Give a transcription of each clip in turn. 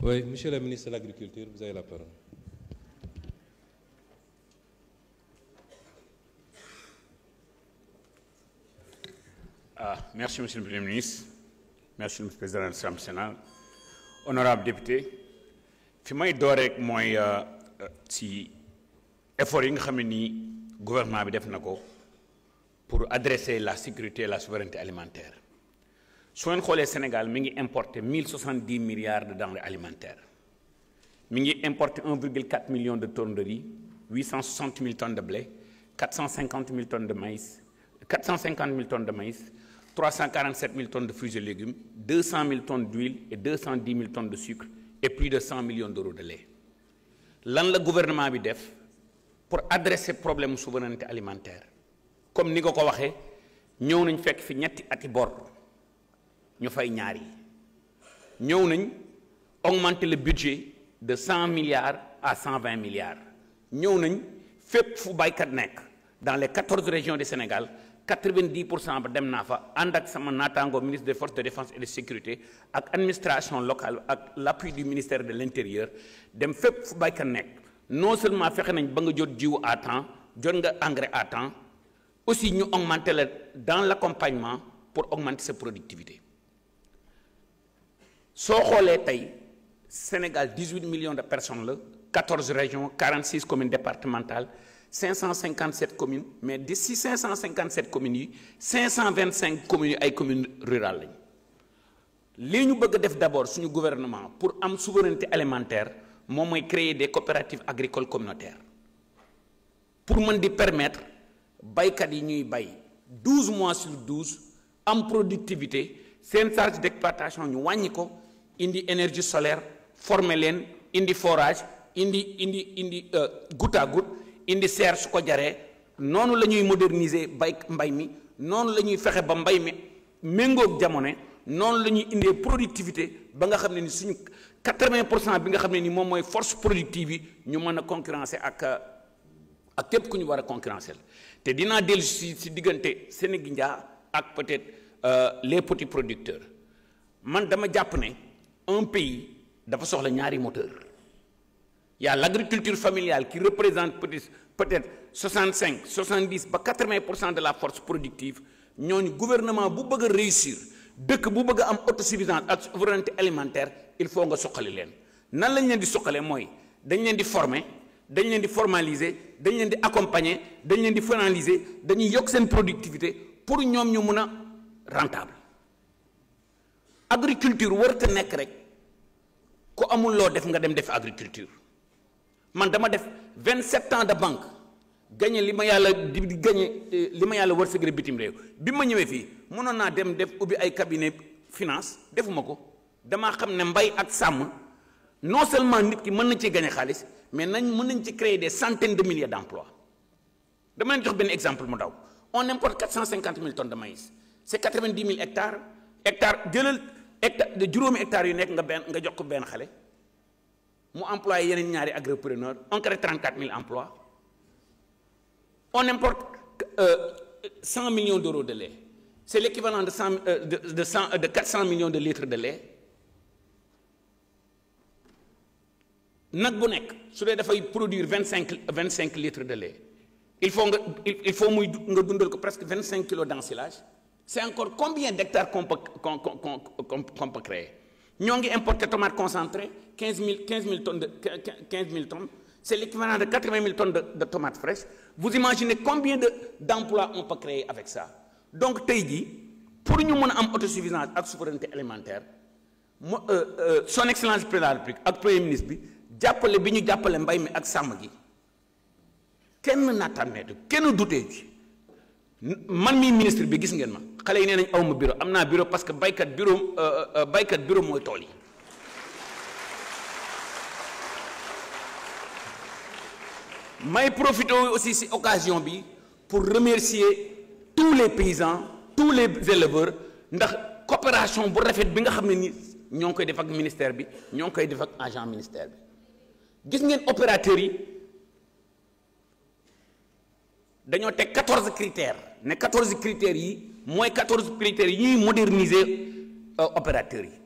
Oui, Monsieur le ministre de l'Agriculture, vous avez la parole. Merci, Monsieur le Premier ministre. Merci, Monsieur le Président de l'Assemblée nationale. Honorable député, fi may door rek mooy ci effort yi nga xam ne nii gouvernement bi def na ko pour adresser la sécurité et la souveraineté alimentaire. su ngeen xoolee Sénégal mi ngi importer 1070 milliards de denrées alimentaires mi ngi importer 1,4 million de tonnes de riz 860 000 tonnes de blé 450 000 tonnes de maïs 450 000 tonnes de maïs 347 000 tonnes de fruits et légumes 200 000 tonnes d'huile et 210 000 tonnes de sucre et plus de 100 millions d'euros de lait lan la gouvernement bi def pour adresser problème souveraineté alimentaire comme ni nga ko waxee ñëw nañ fekk fi ñetti ati bor ñu fay ñaar yi ñëw nañ augmenter le budget de 100 milliards à 120 milliards ñëw nañ fépp fu baykat nekk dans les 14 régions du Sénégal 90% ba dem naa fa ànd ak sama naataango ministre des forces de défense et de sécurité ak administration locale ak l'appui du ministère de l'intérieur dem fépp fu baykat nekk non seulement fexe nañ ba nga jot jiwu à temps jot nga engrais à temps aussi ñu augmenter la dans l'accompagnement pour augmenter sa productivité soo xoolee tey Sénégal 18 millions de personnes la 14 régions 46 communes départementales 557 communes mais d'ici 557 communes yi 525 communes yi ay communes rurales lañ li ñu bëgg a def d'abord suñu gouvernement pour am souveraineté alimentaire moom mooy créer des coopératives agricoles communautaires pour mën di permettre baykat yi ñuy bay 12 mois sur 12 am productivité seen charge d'exploitation ñu wàññi ko indi énergie solaire former leen indi forage indi goutte à goutte indi serre su ko jaree noonu la ñuy moderniser mbay mi noonu la ñuy fexe ba mbay mi méngoog jamono noonu la ñuy indee productivité ba nga xam ne ni suñu 80% bi nga xam ne ni moom mooy force productive yi ñu mën a concurrencer ak képp ku ñu war a concurrencer te dinaa dellu si diggante Sénégindia ak peut-être les petits producteurs man dama jàpp ne un pays dafa soxla ñaari moteur il y a l'agriculture familiale qui représente peut-être 65 70 ba 80% de la force productive ñooñu gouvernement bu bëgg a réussir dëkk bu bëgg a am autosuffisance ak souveraineté alimentaire il faut nga suqali leen nan lañ leen di suqalee mooy dañ leen di former dañ leen di formaliser dañ leen di accompagner dañ leen di finaliser dañuy yokk seen productivité pour ñoom ñu mun a rentable agriculture warut a nekk rek ku amul loo def nga dem def agriculture man dama def 27 ans de banque gagné li ma yàlla di gagné li ma yàlla wërsëgale bitim réew bi ma ñëwee fii mënoon naa dem def ubbi ay cabinet finance defuma ko damaa xam ne mbay ak sàmm non seulement nit ki mën na ci gagné xaalis mais mën nañ ci créer des centaines de milliers d'emplois dama leen jox benn exemple mu daw on importe 450 000 tonnes de maïs c'est 90 000 hectares jëlal hectare de juróomi hectares yu nekk nga jox ko benn xale mu employé yeneen ñaari agripreneurs on crée 34 000 emplois on importe 100 millions d'euros de lait c'est l'équivalent de 400 millions de litres de lait nag bu nekk su dee dafay produire 25 litres de lait il faut muy nga dundal ko presque 25 kilos d'ensilage c'est encore combien d'hectares qu'on peut créer ñoo ngi importer tomate concentrée 15 000 tonnes c'est l'équivalent de 80 000 tonnes de tomates fraîches vous imaginez combien d'emplois on peut créer avec ça donc tey jii pour ñu mën a am autosuffisance ak souveraineté alimentaire son excellence président de la République ak premier ministre bi jàppale bi ñu jàppale mbay mi ak sàmm gi kenn naataanneetu kenn dutee ci man mii ministre bi gis ngeen ma xale yi nee nañ awma bureau am naa bureau parce que baykat bureau mooy tool yi may profiter aussi ci occasion bi pour remercier tous les paysans tous les éleveurs ndax coopération bu rafet bi nga xam ne ni ñoo ngi koy def ak ministère bi ñoo ngi koy def ak agent ministère bi gis ngeen opérateurs yi dañoo teg 14 critères ne 14 critères yi mooy 14 critères yi ñuy moderniser opérateurs yi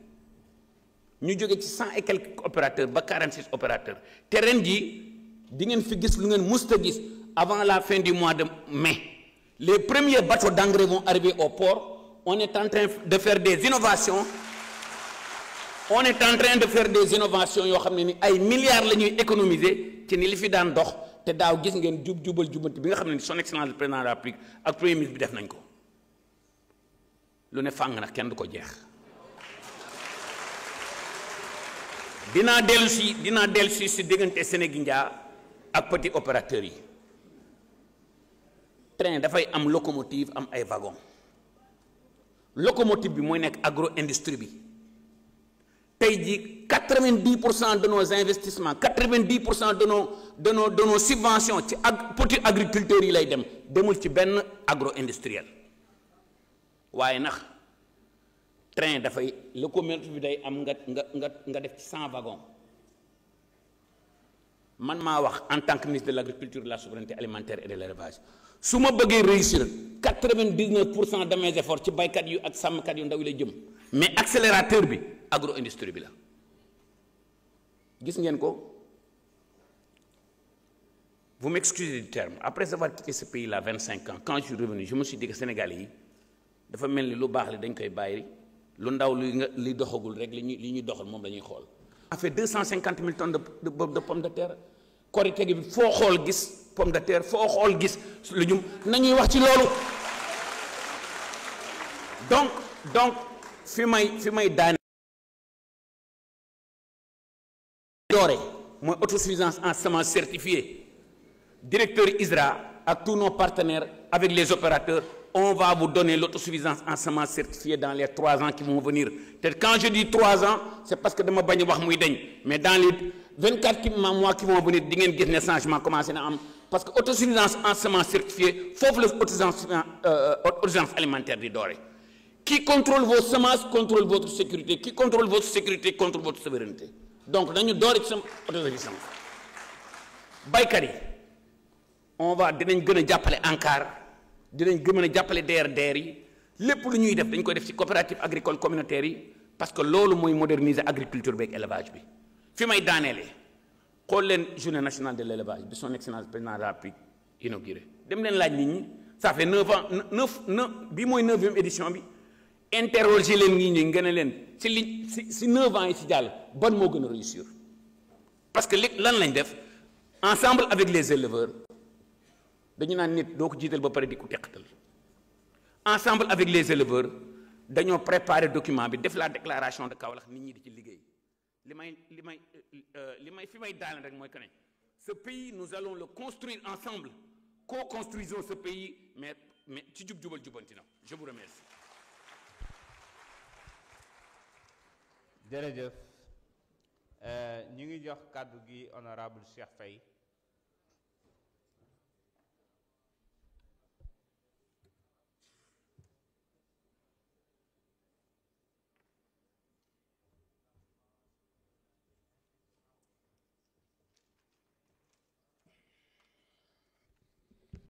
ñu jóge ci 100 et quelques opérateurs ba 46 opérateurs te ren jii di ngeen fi gis lu ngeen musta gis avant la fin du mois de mai les premiers bateaux d'engrais vont arriver au port. On est en train de faire des innovations yoo xam ne ni ay milliards la ñuy économiser ci ni li fi daan dox te daaw gis ngeen jubal jubanti bi nga xam ne ni son excellence le président de la République ak premier ministre bi def nañ ko lu ne fàng nag kenn du ko jeex. dinaa dellu si diggante Sénégindia ak petit opérateurs yi. train dafay am locomotive am ay wagon locomotive bi mooy nekk agro industrie bi tey jii 90% de nos investissements 90% de nos subventions ci petits agriculteurs yi lay demul ci benn agro industriel waaye nag train dafay locomotive bi day am nga def ci 100 wagons man maa wax en tant que ministre de l'agriculture de la souveraineté alimentaire et de l'élevage su ma bëggee réussir 99% de mes efforts ci baykat yu ak sàmmkat yu ndaw yi la jëm mais accélérateur bi agro industrie bi la gis ngeen ko vous m'excusez du terme après avoir quitté ce pays là 25 ans quand je suis revenu je me suis dit que Sénégalais yi dafa mel ni lu baax li dañ koy bàyyi lu ndaw li doxagul rek li ñuy doxal moom la ñuy xool. a fait 250 000 tonnes de pommes de terre korite gi foo xool gis pomme de terre foo xool gis lu jum nañuy wax ci loolu donc fi may daane doore mooy autosuffisance en semences certifiées directeur ISRA ak tous nos partenaires avec les opérateurs on va vous donner l'autosuffisance en semences certifiées dans les 3 ans qui vont venir te quand je dis 3 ans c'est parce que dama bañ a wax muy dañ mais dans les 24 mois qui vont venir di ngeen gis ne changement commencé na am parce que autosuffisance en semences certifiées foofu la autosuffisance alimentaire di doore qui contrôle vos semences contrôle votre sécurité qui contrôle votre sécurité contrôle votre souveraineté donc dañu doore ci sama autosuffisance baykat yi on va dinañ gën a jàppale ANCAR dinañ gën a jàppale DRDR yi lépp lu ñuy def dañ koy def ci coopérative agricole communautaire yi parce que loolu mooy moderniser agriculture bi ak élevage bi fi may daaneelee xool leen journée nationale de l'élevage bi son excellence président de la République inauguré dem leen laaj nit ñi ça fait 9 ans 9 bi mooy 9e édition bi interroger leen nit ñi ngeen ne leen si 9 ans yi si jàll ban moo gën a réussir parce que lan lañ def ensemble avec les éleveurs dañu naan nit doo ko jiital ba pare di ko teqatal ensemble avec les éleveurs dañoo préparer document bi def la déclaration de Kaolack nit ñi di ci liggéey fi may daal rek mooy que ne ce pays nous allons le construire ensemble co-construisons ce pays mais ci jubal jubanti na je vous remercie. jërëjëf ñu ngi jox kàddu gi honorable Cheikh Faye